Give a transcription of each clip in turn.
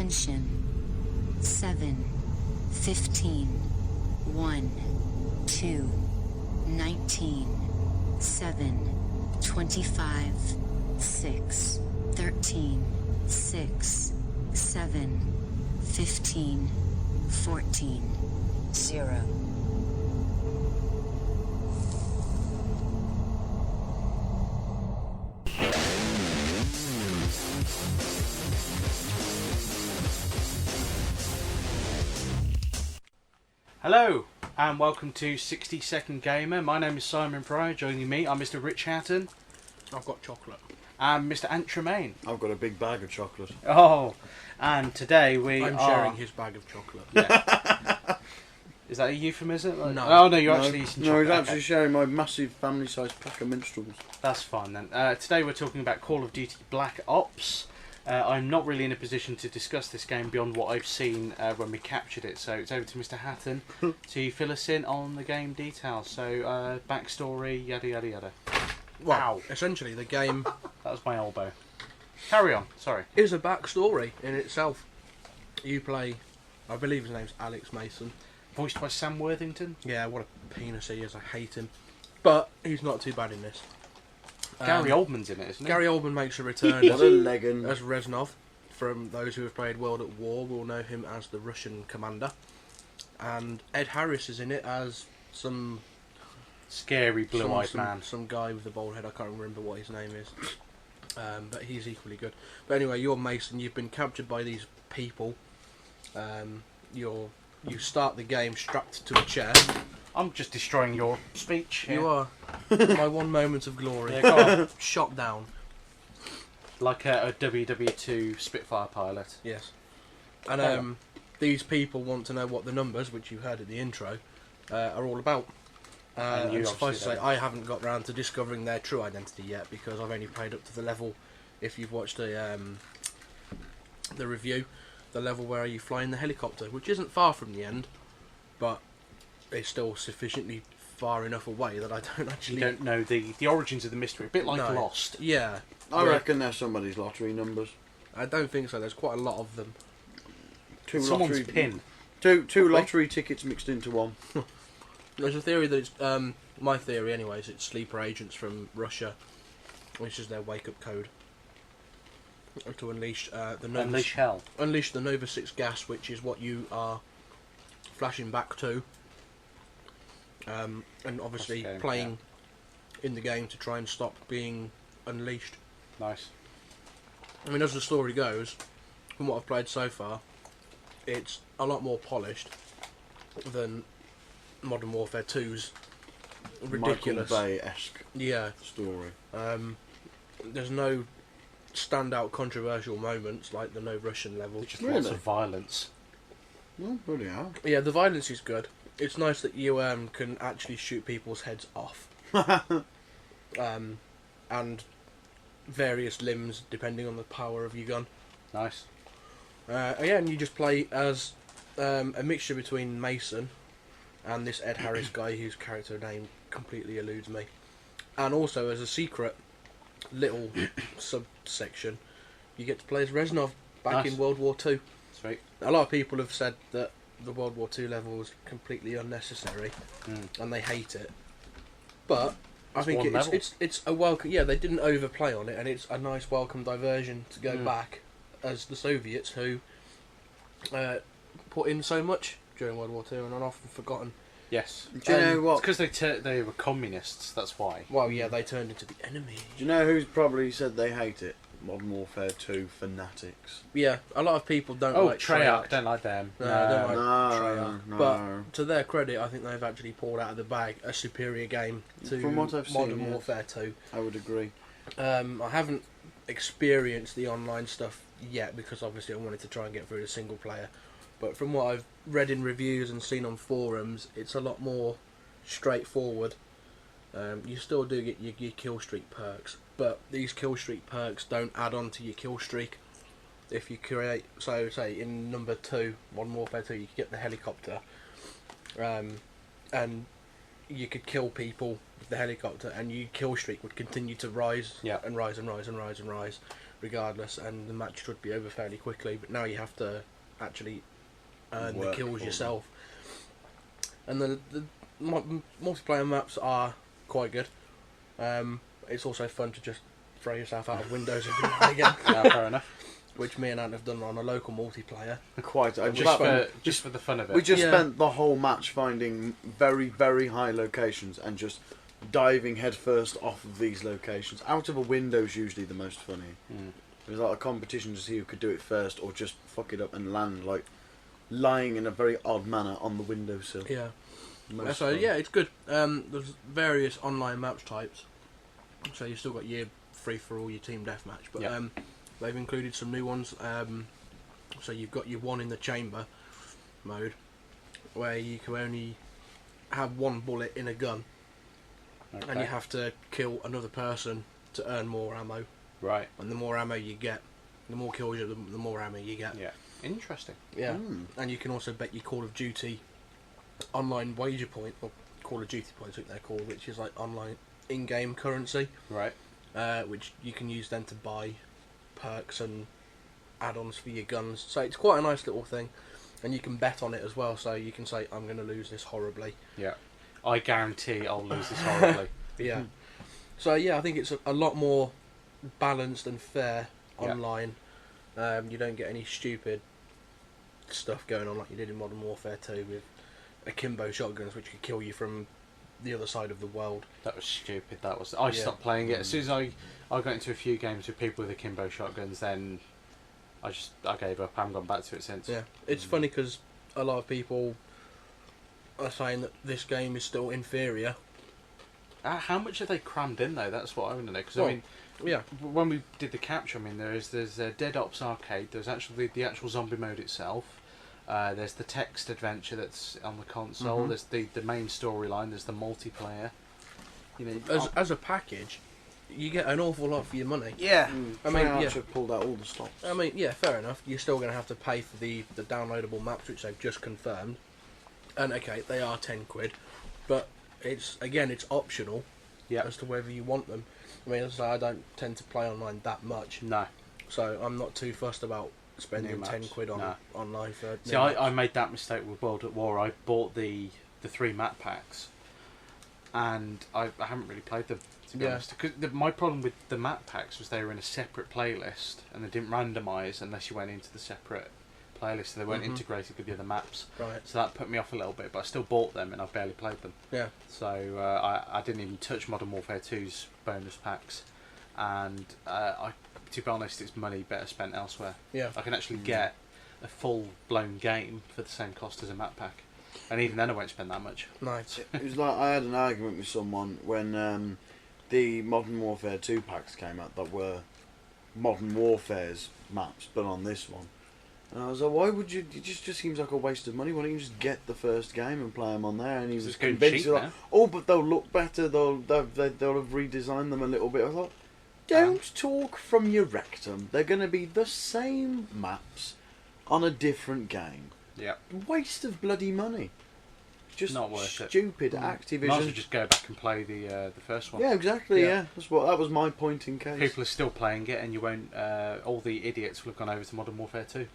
Attention. 7, 15, 1, 2, 19, 7, 25, 6, 13, 6, 7, 15, 14, 0. Hello and welcome to 60 Second Gamer. My name is Simon Pryor. Joining me are Mr. Rich Hatton. I've got chocolate. And Mr. Ant Tremaine. I've got a big bag of chocolate. Oh, and today I'm sharing his bag of chocolate. Yeah. Is that a euphemism? No. Oh no, you're actually eating No, chocolate. he's actually sharing my massive family-sized pack of minstrels. That's fine then. Today we're talking about Call of Duty Black Ops. I'm not really in a position to discuss this game beyond what I've seen when we captured it, so it's over to Mr. Hatton to fill us in on the game details. So, backstory, yada yada yada. Well, essentially the game That was my elbow. Carry on, sorry. is a backstory in itself. You play, I believe his name's Alex Mason. Voiced by Sam Worthington. Yeah, what a penis he is, I hate him. But he's not too bad in this. Gary Oldman's in it, isn't he? Gary Oldman makes a return What a legging. as Reznov. From those who have played World at War will know him as the Russian commander. And Ed Harris is in it as some Scary blue-eyed man. Some guy with a bald head. I can't remember what his name is, but he's equally good. But anyway, you're Mason. You've been captured by these people. You start the game strapped to a chair. I'm just destroying your speech. You here. are my one moment of glory. Yeah, go on. Shot down. Like a WW2 Spitfire pilot. Yes. And these people want to know what the numbers, which you heard at the intro, are all about. And you And suffice to say, obviously I haven't got round to discovering their true identity yet because I've only played up to the level. If you've watched the review, the level where you fly in the helicopter, which isn't far from the end, but it's still sufficiently far enough away that I don't actually. You don't know the origins of the mystery. A bit like No. Lost. Yeah, I yeah. reckon they're somebody's lottery numbers. I don't think so. There's quite a lot of them. Someone's pin. Two lottery tickets mixed into one. There's a theory that it's my theory, anyways. It's sleeper agents from Russia, which is their wake-up code to unleash the Nova. Unleash hell. Unleash the Nova 6 gas, which is what you are flashing back to, and obviously That's okay, playing in the game to try and stop being unleashed. Nice. I mean, as the story goes, from what I've played so far, it's a lot more polished than Modern Warfare 2's ridiculous. Michael Bay-esque Yeah. story. There's no standout controversial moments like the No Russian level. Just lots Really? of violence. Oh, bloody hell. Yeah, the violence is good. It's nice that you can actually shoot people's heads off. And various limbs depending on the power of your gun. Nice. Yeah, and you just play as a mixture between Mason and this Ed Harris guy whose character name completely eludes me. And also as a secret little subsection, you get to play as Reznov back Nice. in World War II. Sweet. A lot of people have said that the World War II level was completely unnecessary and they hate it. But I It's think one level. it's a welcome. Yeah, they didn't overplay on it, and it's a nice welcome diversion to go Mm. back as the Soviets who put in so much during World War II and are often forgotten. Yes. Do you know It's what? because they were communists, that's why. Well, yeah, they turned into the enemy. Do you know who's probably said they hate it? Modern Warfare 2 fanatics. Yeah, a lot of people don't Oh, like Treyarch, don't like them. No, I don't like No, Treyarch. no. But to their credit, I think they've actually pulled out of the bag a superior game to From what I've Modern seen, yes. Warfare 2. I would agree. I haven't experienced the online stuff yet because obviously I wanted to try and get through the single player. But from what I've read in reviews and seen on forums, it's a lot more straightforward. You still do get your kill streak perks, but these kill streak perks don't add on to your kill streak. If you create, so say in number 2, Modern Warfare 2, you could get the helicopter, and you could kill people with the helicopter, and your kill streak would continue to rise Yeah. and rise and rise and rise and rise. regardless, and the match should be over fairly quickly. But now you have to actually earn the Work kills for yourself. And the multiplayer maps are quite good. It's also fun to just throw yourself out of windows every now and again, Yeah, fair enough. which me and Ant have done on a local multiplayer. Quite. Just for the fun of it. We just Yeah. spent the whole match finding very, very high locations and just diving headfirst off of these locations. Out of a window's usually the most funny. Mm. It was like a competition to see who could do it first or just fuck it up and land like lying in a very odd manner on the windowsill. Yeah. Most So fun. yeah, it's good. There's various online match types. So you've still got your free for all, your team deathmatch, but Yeah. they've included some new ones. So you've got your one in the chamber mode, where you can only have one bullet in a gun, and Okay. you have to kill another person to earn more ammo. Right. And the more ammo you get, the more kills you, the more ammo you get. Yeah. Interesting. Yeah. Mm. And you can also bet your Call of Duty online wager point, or Call of Duty points, I think they're called, which is like online in-game currency, Right. which you can use then to buy perks and add-ons for your guns. So it's quite a nice little thing, and you can bet on it as well. So you can say, I'm going to lose this horribly. Yeah. I guarantee I'll lose this horribly. Yeah. So yeah, I think it's a lot more balanced and fair Yeah. online. You don't get any stupid stuff going on like you did in Modern Warfare 2 with akimbo shotguns, which could kill you from the other side of the world. That was stupid. That was. I Yeah. stopped playing it as soon as I got into a few games with people with akimbo shotguns. Then I gave up. I haven't gone back to it since. Yeah, it's funny because a lot of people are saying that this game is still inferior. How much have they crammed in though? That's what I want to know. Because Well, I mean, Yeah, when we did the capture, I mean, there's Dead Ops Arcade. There's actually the actual zombie mode itself. There's the text adventure that's on the console. Mhm. There's the main storyline. There's the multiplayer. You know, as a package, you get an awful lot for your money. yeah, I mean, Treyarch yeah. have pulled out all the stops. I mean, yeah, fair enough. You're still going to have to pay for the downloadable maps, which they've just confirmed. And okay, they are £10, but it's optional yeah, as to whether you want them. I mean, as I say, I don't tend to play online that much, no. so I'm not too fussed about spending New maps, £10 on no. online for. See, new maps. I made that mistake with World at War. I bought the 3 map packs, and I haven't really played them, to be Yeah. honest. Because my problem with the map packs was they were in a separate playlist, and they didn't randomise unless you went into the separate playlist, so they weren't Mhm. integrated with the other maps. Right. So that put me off a little bit, but I still bought them, and I've barely played them. Yeah. So I didn't even touch Modern Warfare 2's bonus packs, and to be honest, it's money better spent elsewhere. Yeah. I can actually get a full-blown game for the same cost as a map pack, and even then I won't spend that much. Nice. It was like I had an argument with someone when the Modern Warfare 2 packs came out that were Modern Warfare's maps, but on this one. And I was like, why would you? It just seems like a waste of money. Why don't you just get the first game and play them on there? And he was It's going convinced, cheap like, now. oh, but they'll look better. They'll have redesigned them a little bit. I thought, don't talk from your rectum. They're going to be the same maps on a different game. Yeah, Waste of bloody money. Just Not worth it. stupid. Mm. might as well Activision. just go back and play the first one. Yeah, exactly. Yeah. Yeah, that was my point in case. People are still playing it, and you won't. All the idiots will have gone over to Modern Warfare 2.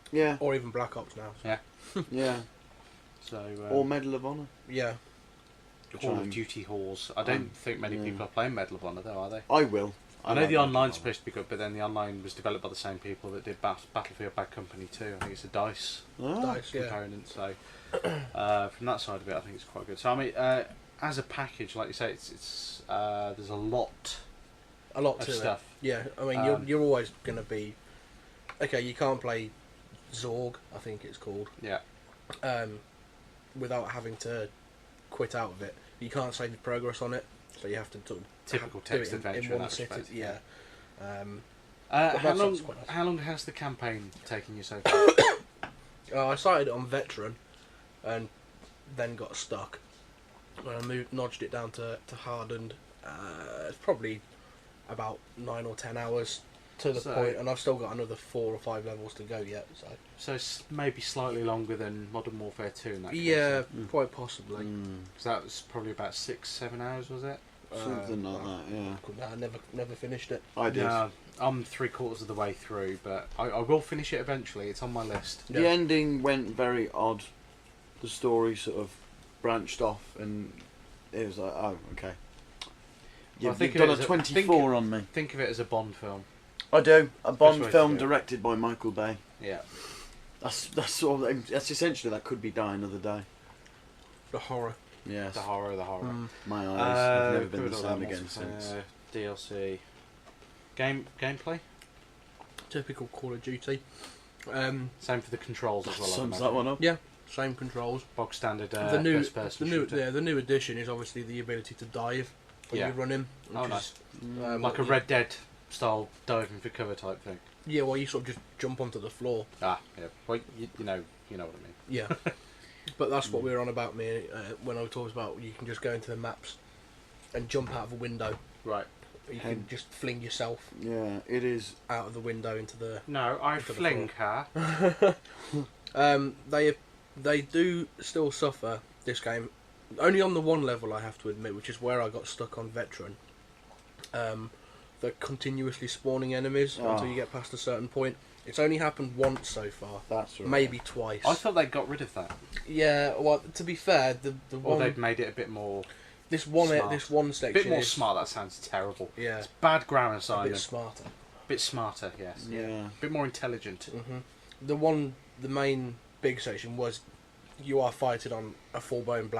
Yeah, Or even Black Ops now. Yeah. yeah. So Or Medal of Honor. Yeah. Call I'm- of Duty whores. I don't think many yeah. people are playing Medal of Honor though, are they? I will. I know like the Medal of online's Honor. supposed to be good, but then the online was developed by the same people that did Battlefield Bad Company 2. I think it's a DICE Ah, Dice, yeah. component. So from that side of it, I think it's quite good. So I mean, as a package, like you say, it's there's a lot A lot of to it. stuff. Yeah, I mean, you're always going to be... Okay, you can't play Zorg, I think it's called, Yeah, without having to quit out of it. You can't save your progress on it, so you have to sort of typical do it text adventure in in one that sitting. respect. Yeah. How that long? sounds quite nice. How long has the campaign taken you so far? I started it on Veteran, and then got stuck. When I nudged it down to Hardened, it's probably about 9 or 10 hours to the So- point, and I've still got another 4 or 5 levels to go yet. So So it's maybe slightly longer than Modern Warfare 2 in that case. yeah, Mm. quite possibly. mm. Because that was probably about 6-7 hours, was it? Something like that, yeah. I never finished it. I did. Yeah, I'm 3/4 of the way through, but I will finish it eventually. It's on my list. Yeah. The ending went very odd. The story sort of branched off, and it was like, oh, okay. Well, I You've think done it a is 24 on me. Think of it as a Bond film. I do. A Bond way to film do it. directed by Michael Bay. Yeah. That's sort of, that's essentially, that could be Die Another Day. The horror. Yes. The horror. My eyes have never been covered the all same that again multiplayer, since. DLC. Gameplay. Typical Call of Duty. Same for the controls as well. I Sums imagine. that one up. Yeah, same controls. Bog standard the new first-person shooter. the new addition is obviously the ability to dive when Yeah. you're running. Oh, which nice. is, Like a Red Dead style diving for cover type thing. Yeah, well, you sort of just jump onto the floor. Ah, yeah. Well, you know what I mean. Yeah. But that's what we were on about, me, when I talked about you can just go into the maps and jump out of a window. Right. You can just fling yourself Yeah, it is. out of the window into the. No, I Into the fling her. They do still suffer this game, only on the one level I have to admit, which is where I got stuck on veteran. The continuously spawning enemies Oh. until you get past a certain point. It's only happened once so far, That's right. maybe twice. I thought they got rid of that. Yeah, well, to be fair, the Or one they'd made it a bit more this one smart. section bit more is smart. That sounds terrible. Yeah, It's bad grammar, a Simon. bit smarter. Bit smarter, yes. Yeah. Bit more intelligent. The main big section was you are fighting on a full-blown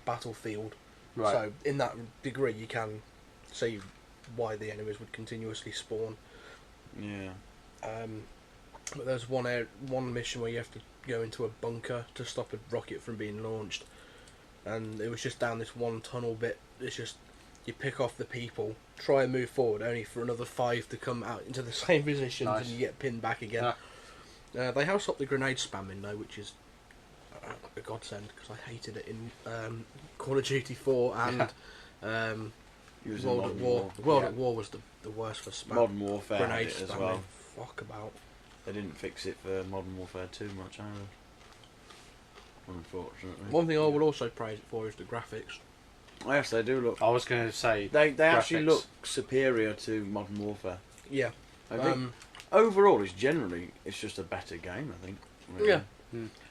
battlefield. Right. So in that degree, you can see why the enemies would continuously spawn. Yeah. But there's one mission where you have to go into a bunker to stop a rocket from being launched, and it was just down this one tunnel bit. It's just you pick off the people, try and move forward, only for another 5 to come out into the same positions, Nice. and you get pinned back again. They have stopped the grenade spamming though, which is a godsend because I hated it in Call of Duty 4 and Using World at Modern War. War. World Yeah. at War was the worst for spam. Modern Warfare had Grenade it as spamming. well. Fuck about. They didn't fix it for Modern Warfare too much either. Unfortunately. One thing I would also praise it for is the graphics. Oh, yes, they do look. I was going to say They actually graphics. look superior to Modern Warfare. Yeah. I think overall, it's just a better game. I think. Really. Yeah.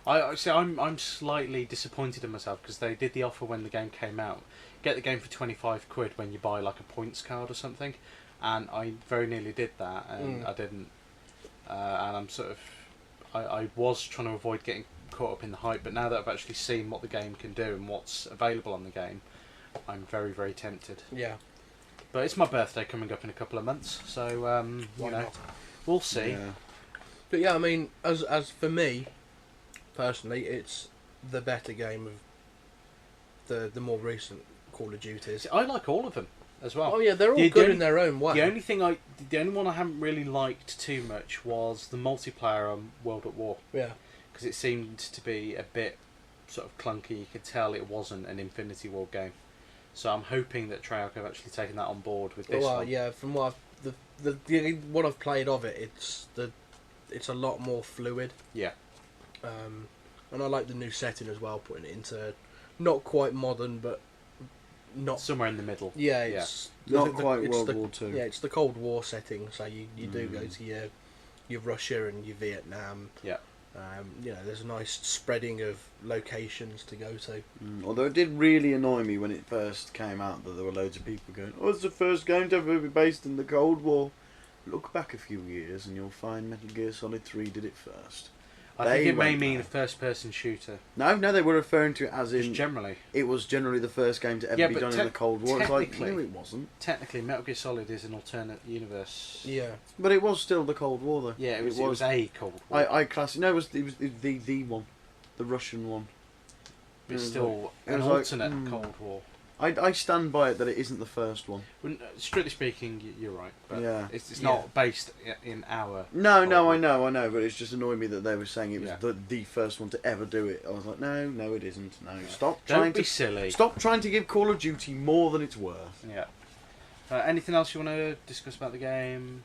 I see. I'm slightly disappointed in myself because they did the offer when the game came out. Get the game for £25 when you buy like a points card or something, and I very nearly did that, and I didn't. And I'm sort of, I was trying to avoid getting caught up in the hype, but now that I've actually seen what the game can do and what's available on the game, I'm very, very tempted. Yeah. But it's my birthday coming up in a couple of months, so Why not? we'll see. Yeah. But yeah, I mean, as for me, personally, it's the better game of the more recent Call of Duties. See, I like all of them as well. Oh yeah, they're all The good only- in their own way. The only one I haven't really liked too much was the multiplayer on World at War, Yeah. because it seemed to be a bit sort of clunky. You could tell it wasn't an Infinity War game. So I'm hoping that Treyarch have actually taken that on board with this Well, one. yeah. From what what I've played of it, it's a lot more fluid. Yeah. And I like the new setting as well, putting it into not quite modern, but not. Somewhere in the middle. Yeah, it's Not quite it's World the- War Two. Yeah, it's the Cold War setting, so you do go to your Russia and your Vietnam. Yeah. There's a nice spreading of locations to go to. Although it did really annoy me when it first came out that there were loads of people going, "Oh, it's the first game to ever be based in the Cold War." Look back a few years and you'll find Metal Gear Solid 3 did it first. I think They it may went mean there. a first-person shooter. No, they were referring to it as Just in generally. it was generally the first game to ever Yeah, be but done in the Cold War. It's like, technically- no, it wasn't. Technically, Metal Gear Solid is an alternate universe. Yeah. But it was still the Cold War, though. Yeah, it was a Cold War. I class it. No, it was the one, the Russian one. But it's it was still it an was like, alternate Cold War. I stand by it that it isn't the first one. Well, strictly speaking, you're right. But Yeah. it's Yeah. not based in our. No, Cold no, War. I know, but it's just annoyed me that they were saying it was Yeah. the first one to ever do it. I was like, no, it isn't. No, stop Don't trying be to silly. stop trying to give Call of Duty more than it's worth. Yeah. Anything else you want to discuss about the game?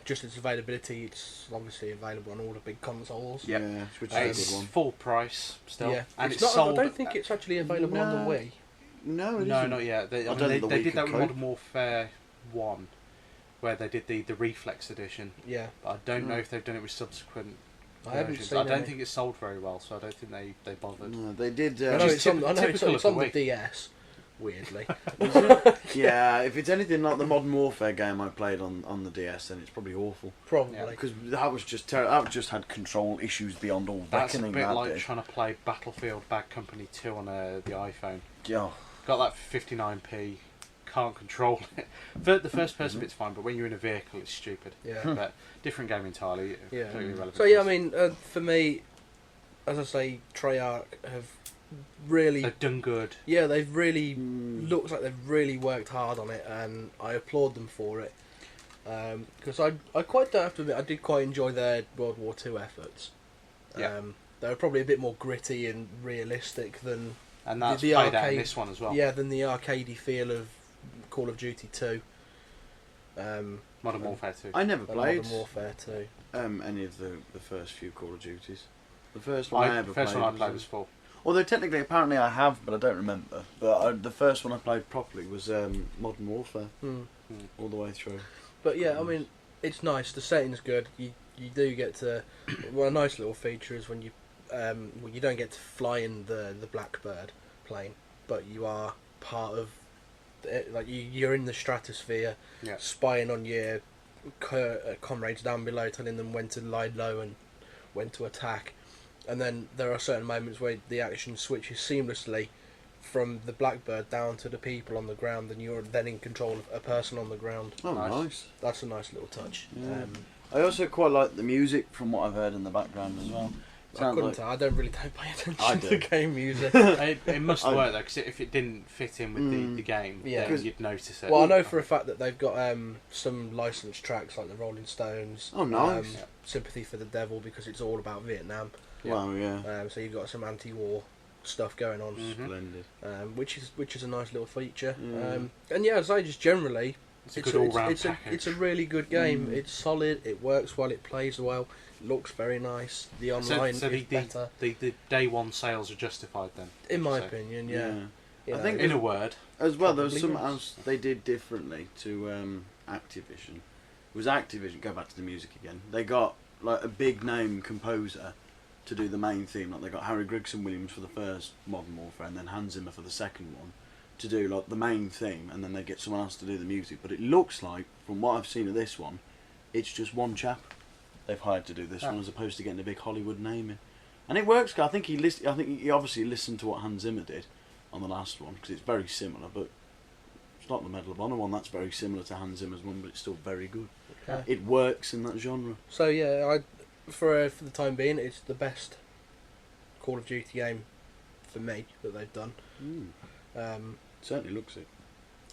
Just its availability. It's obviously available on all the big consoles. Yep. Yeah, which is a It's good one. full price still, Yeah, and it's it's not. sold. I don't think it's actually available on No. the Wii. No, it No, isn't. not yet. I don't think the They Wii did could that with cope. Modern Warfare 1, where they did the Reflex edition. Yeah, But I don't know Hmm. if they've done it with subsequent I haven't versions. seen I don't any. think it sold very well, so I don't think they bothered. No, they did. I know Just it's on, I know it's typical it's of on the the Wii. DS. Weirdly, Yeah, if it's anything like the Modern Warfare game I played on the DS, then it's probably awful. probably. Yeah. Because that was just that just had control issues beyond all That's a reckoning. bit that like did. trying to play Battlefield Bad Company 2 on the iPhone. Yeah. Got that for 59p, can't control it. The first person Mhm. bit's fine, but when you're in a vehicle, it's stupid. Yeah. But different game entirely, Yeah. completely irrelevant. So yeah, I mean, for me, as I say, Treyarch have really, They've done good. yeah, they've really Mm. looks like they've really worked hard on it, and I applaud them for it. Because I quite don't have to admit, I did quite enjoy their World War II efforts. Yeah. They were probably a bit more gritty and realistic than And that's The played out in arcade- this one as well. than the arcadey feel of Call of Duty 2. Modern Warfare 2. I never and played Modern Warfare 2. any of the first few Call of Duties. The first one I ever The first played one I played was 4. Although technically, apparently I have, but I don't remember. But the first one I played properly was Modern Warfare, Hmm. all the way through. But yeah, I mean, it's nice. The setting's good. You do get to well, a nice little feature is when you well, you don't get to fly in the Blackbird plane, but you are part of like you're in the stratosphere, Yeah. spying on your comrades down below, telling them when to lie low and when to attack. And then there are certain moments where the action switches seamlessly from the Blackbird down to the people on the ground, and you're then in control of a person on the ground. Oh, Nice. nice. That's a nice little touch. Yeah. I also quite like the music from what I've heard in the background as well. I Sounds couldn't like- tell. I don't pay attention I to do. game music. It must I- work though, because if it didn't fit in with the game, Yeah. then 'Cause- you'd notice it. Well, I know for a fact that they've got some licensed tracks like the Rolling Stones. Oh, nice. Sympathy for the Devil, because it's all about Vietnam. Yeah. Wow, yeah. So you've got some anti-war stuff going on, Mhm. Splendid. which is a nice little feature. Yeah. And yeah, as I just generally, It's a good all-round it's package. a really good game. Mm. It's solid. It works well. It plays well. Looks very nice. The online so is better, the day one sales are justified then, in my so- opinion. Yeah. You I know, think in a word. As well, there was Probably something yes. else they did differently to Activision. It was Activision. Go back to the music again. They got like a big name composer to do the main theme. Like they got Harry Gregson Williams for the first Modern Warfare, and then Hans Zimmer for the second one to do like the main theme, and then they get someone else to do the music. But it looks like, from what I've seen of this one, it's just one chap they've hired to do this one, as opposed to getting a big Hollywood name in. And it works. 'Cause I think he obviously listened to what Hans Zimmer did on the last one, because it's very similar, but it's not the Medal of Honor one. That's very similar to Hans Zimmer's one, but it's still very good. Yeah. It works in that genre. So yeah, for the time being, it's the best Call of Duty game for me that they've done. Certainly looks it.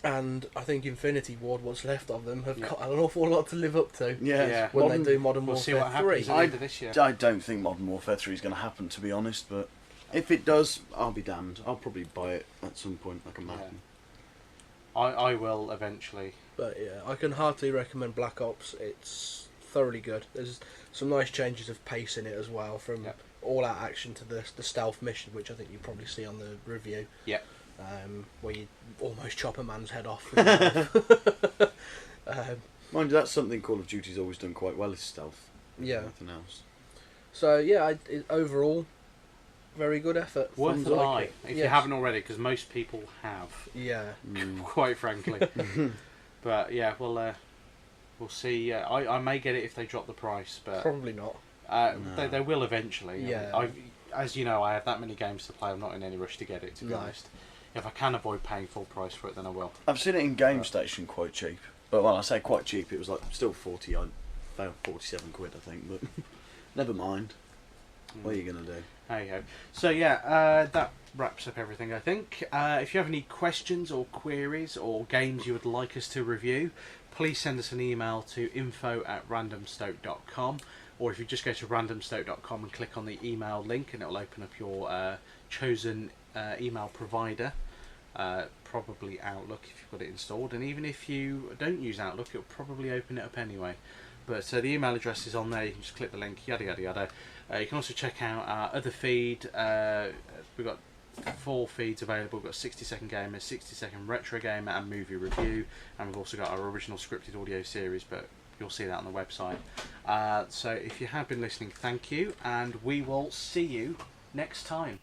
And I think Infinity Ward, what's left of them, have Yeah. got an awful lot to live up to Yeah. when Modern- they do Modern We'll see Warfare what happens 3. at the end of this year. I don't think Modern Warfare 3 is going to happen, to be honest, but if it does, I'll be damned. I'll probably buy it at some point, like a madman. I will eventually. But yeah, I can heartily recommend Black Ops. It's thoroughly good. There's some nice changes of pace in it as well, from Yep. all-out action to the stealth mission, which I think you probably see on the review. Yeah. Where you almost chop a man's head off. Mind you, that's something Call of Duty's always done quite well, is stealth. Yeah. Nothing else. So yeah, overall, very good effort. Worth Fun a to like buy it. if you Yes. haven't already, because most people have, Yeah. quite frankly. But yeah, we'll see. I may get it if they drop the price, but Probably not. they will eventually. Yeah. As you know, I have that many games to play. I'm not in any rush to get it, to be No. honest. If I can avoid paying full price for it, then I will. I've seen it in Game Station quite cheap. But when I say quite cheap, it was like still 40 odd, 47 quid, I think. But never mind. What are you going to do? There you go. So yeah, that wraps up everything, I think. If you have any questions or queries or games you would like us to review, please send us an email to info@randomstoke.com, or if you just go to randomstoke.com and click on the email link, and it will open up your chosen email provider, probably Outlook if you've got it installed, and even if you don't use Outlook, it'll probably open it up anyway. But the email address is on there. You can just click the link, yada yada yada. You can also check out our other feed. We've got 4 feeds available. We've got 60-second gamer, 60-second retro gamer, and movie review, and we've also got our original scripted audio series, but you'll see that on the website. So if you have been listening, thank you, and we will see you next time.